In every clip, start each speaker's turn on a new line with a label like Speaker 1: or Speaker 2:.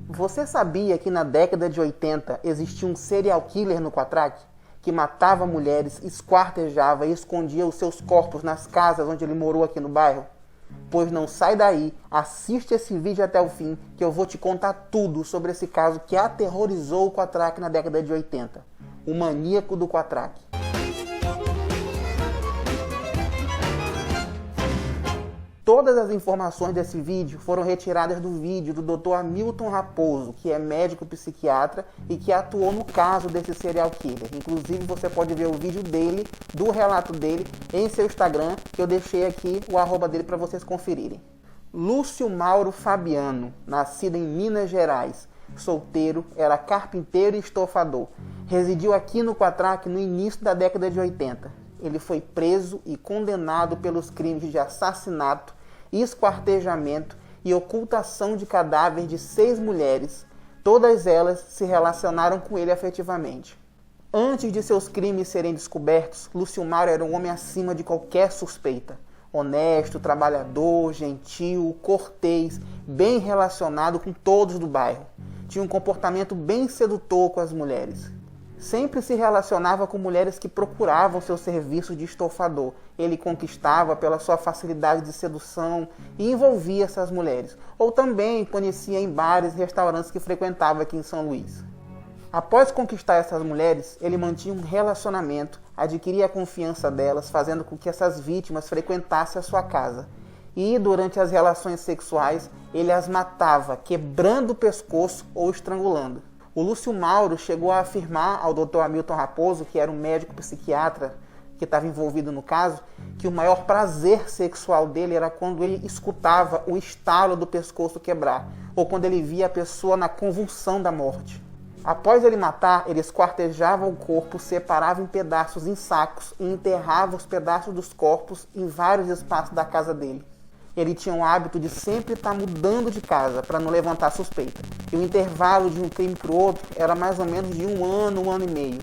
Speaker 1: Você sabia que na década de 80 existia um serial killer no Quatrack? Que matava mulheres, esquartejava e escondia os seus corpos nas casas onde ele morou aqui no bairro? Pois não sai daí, assiste esse vídeo até o fim que eu vou te contar tudo sobre esse caso que aterrorizou o Quatrack na década de 80. O maníaco do Quatrack. Todas as informações desse vídeo foram retiradas do vídeo do Dr. Hamilton Raposo, que é médico psiquiatra e que atuou no caso desse serial killer. Inclusive você pode ver o vídeo dele, do relato dele, em seu Instagram, que eu deixei aqui o @ dele para vocês conferirem. Lúcio Mauro Fabiano, nascido em Minas Gerais, solteiro, era carpinteiro e estofador. Residiu aqui no Quatrack no início da década de 80. Ele foi preso e condenado pelos crimes de assassinato, esquartejamento e ocultação de cadáveres de 6 mulheres. Todas elas se relacionaram com ele afetivamente. Antes de seus crimes serem descobertos, Lúcio Mauro era um homem acima de qualquer suspeita. Honesto, trabalhador, gentil, cortês, bem relacionado com todos do bairro. Tinha um comportamento bem sedutor com as mulheres. Sempre se relacionava com mulheres que procuravam seu serviço de estofador. Ele conquistava pela sua facilidade de sedução e envolvia essas mulheres. Ou também conhecia em bares e restaurantes que frequentava aqui em São Luís. Após conquistar essas mulheres, ele mantinha um relacionamento, adquiria a confiança delas, fazendo com que essas vítimas frequentassem a sua casa. E, durante as relações sexuais, ele as matava, quebrando o pescoço ou estrangulando. O Lúcio Mauro chegou a afirmar ao Dr. Hamilton Raposo, que era um médico psiquiatra que estava envolvido no caso, que o maior prazer sexual dele era quando ele escutava o estalo do pescoço quebrar, ou quando ele via a pessoa na convulsão da morte. Após ele matar, ele esquartejava o corpo, separava em pedaços em sacos e enterrava os pedaços dos corpos em vários espaços da casa dele. Ele tinha o hábito de sempre estar mudando de casa para não levantar suspeita. E o intervalo de um crime para o outro era mais ou menos de 1 ano e meio.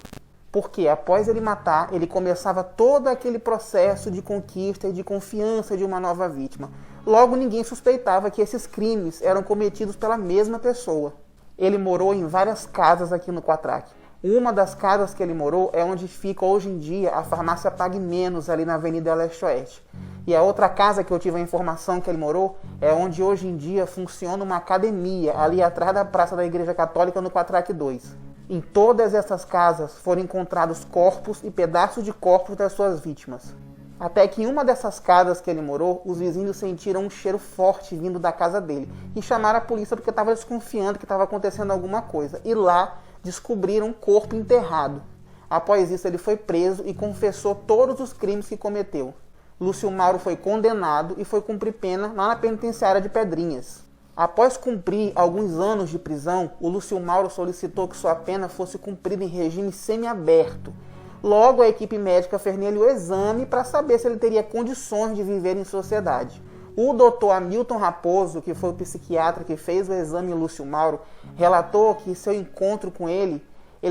Speaker 1: Porque após ele matar, ele começava todo aquele processo de conquista e de confiança de uma nova vítima. Logo, ninguém suspeitava que esses crimes eram cometidos pela mesma pessoa. Ele morou em várias casas aqui no Quatrack. Uma das casas que ele morou é onde fica hoje em dia a farmácia Pague Menos, ali na Avenida Leste-Oeste. E a outra casa que eu tive a informação que ele morou é onde hoje em dia funciona uma academia, ali atrás da Praça da Igreja Católica, no Quatrack 2. Em todas essas casas foram encontrados corpos e pedaços de corpos das suas vítimas. Até que em uma dessas casas que ele morou, os vizinhos sentiram um cheiro forte vindo da casa dele e chamaram a polícia porque estavam desconfiando que estava acontecendo alguma coisa. E lá descobriram um corpo enterrado. Após isso, ele foi preso e confessou todos os crimes que cometeu. Lúcio Mauro foi condenado e foi cumprir pena lá na penitenciária de Pedrinhas. Após cumprir alguns anos de prisão, o Lúcio Mauro solicitou que sua pena fosse cumprida em regime semiaberto. Logo, a equipe médica fez nele o exame para saber se ele teria condições de viver em sociedade. O Dr. Hamilton Raposo, que foi o psiquiatra que fez o exame em Lúcio Mauro, relatou que seu encontro com ele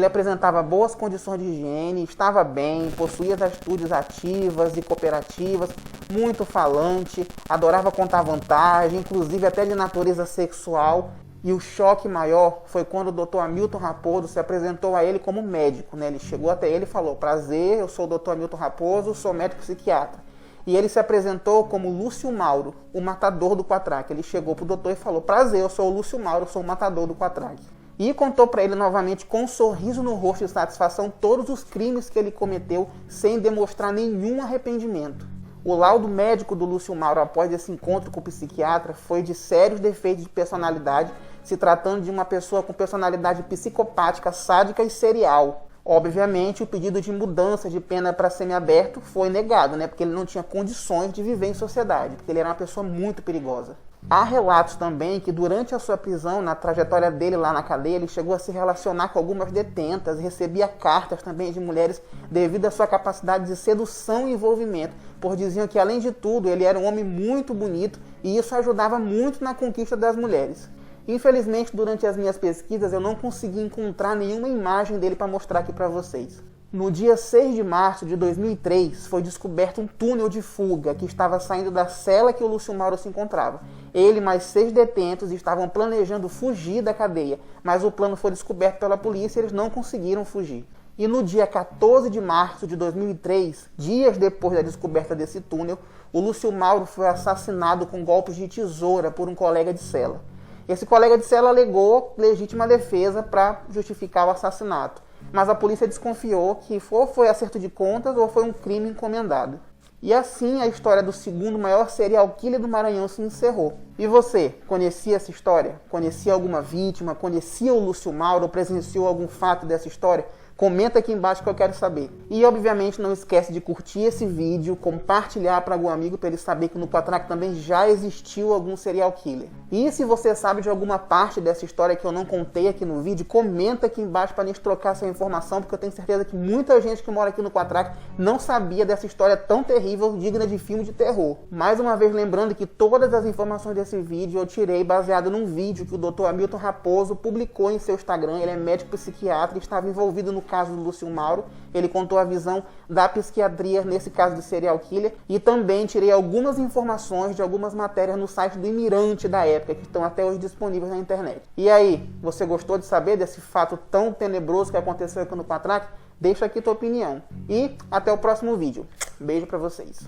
Speaker 1: apresentava boas condições de higiene, estava bem, possuía atitudes ativas e cooperativas, muito falante, adorava contar vantagem, inclusive até de natureza sexual. E o choque maior foi quando o Dr. Hamilton Raposo se apresentou a ele como médico, né? Ele chegou até ele e falou: prazer, eu sou o Dr. Hamilton Raposo, sou médico psiquiatra. E ele se apresentou como Lúcio Mauro, o matador do Quatrack. Ele chegou para o doutor e falou: prazer, eu sou o Lúcio Mauro, sou o matador do Quatrack. E contou para ele novamente, com um sorriso no rosto de satisfação, todos os crimes que ele cometeu, sem demonstrar nenhum arrependimento. O laudo médico do Lúcio Mauro após esse encontro com o psiquiatra foi de sérios defeitos de personalidade, se tratando de uma pessoa com personalidade psicopática, sádica e serial. Obviamente, o pedido de mudança de pena para semiaberto foi negado, né? Porque ele não tinha condições de viver em sociedade, porque ele era uma pessoa muito perigosa. Há relatos também que durante a sua prisão, na trajetória dele lá na cadeia, ele chegou a se relacionar com algumas detentas, recebia cartas também de mulheres devido à sua capacidade de sedução e envolvimento, pois diziam que, além de tudo, ele era um homem muito bonito e isso ajudava muito na conquista das mulheres. Infelizmente, durante as minhas pesquisas, eu não consegui encontrar nenhuma imagem dele para mostrar aqui para vocês. No dia 6 de março de 2003, foi descoberto um túnel de fuga que estava saindo da cela que o Lúcio Mauro se encontrava. Ele e mais 6 detentos estavam planejando fugir da cadeia, mas o plano foi descoberto pela polícia e eles não conseguiram fugir. E no dia 14 de março de 2003, dias depois da descoberta desse túnel, o Lúcio Mauro foi assassinado com golpes de tesoura por um colega de cela. Esse colega de cela alegou legítima defesa para justificar o assassinato, mas a polícia desconfiou que ou foi acerto de contas ou foi um crime encomendado. E assim a história do segundo maior serial killer do Maranhão se encerrou. E você, conhecia essa história? Conhecia alguma vítima? Conhecia o Lúcio Mauro? Presenciou algum fato dessa história? Comenta aqui embaixo que eu quero saber. E obviamente não esquece de curtir esse vídeo, compartilhar para algum amigo para ele saber que no Quatrack também já existiu algum serial killer. E se você sabe de alguma parte dessa história que eu não contei aqui no vídeo, comenta aqui embaixo para a gente trocar essa informação, porque eu tenho certeza que muita gente que mora aqui no Quatrack não sabia dessa história tão terrível, digna de filme de terror. Mais uma vez lembrando que todas as informações desse vídeo eu tirei baseado num vídeo que o Dr. Hamilton Raposo publicou em seu Instagram. Ele é médico psiquiatra e estava envolvido no caso do Lúcio Mauro. Ele contou a visão da psiquiatria nesse caso de serial killer, e também tirei algumas informações de algumas matérias no site do Imirante da época, que estão até hoje disponíveis na internet. E aí, você gostou de saber desse fato tão tenebroso que aconteceu aqui no Quatrack? Deixa aqui tua opinião. E até o próximo vídeo. Beijo pra vocês.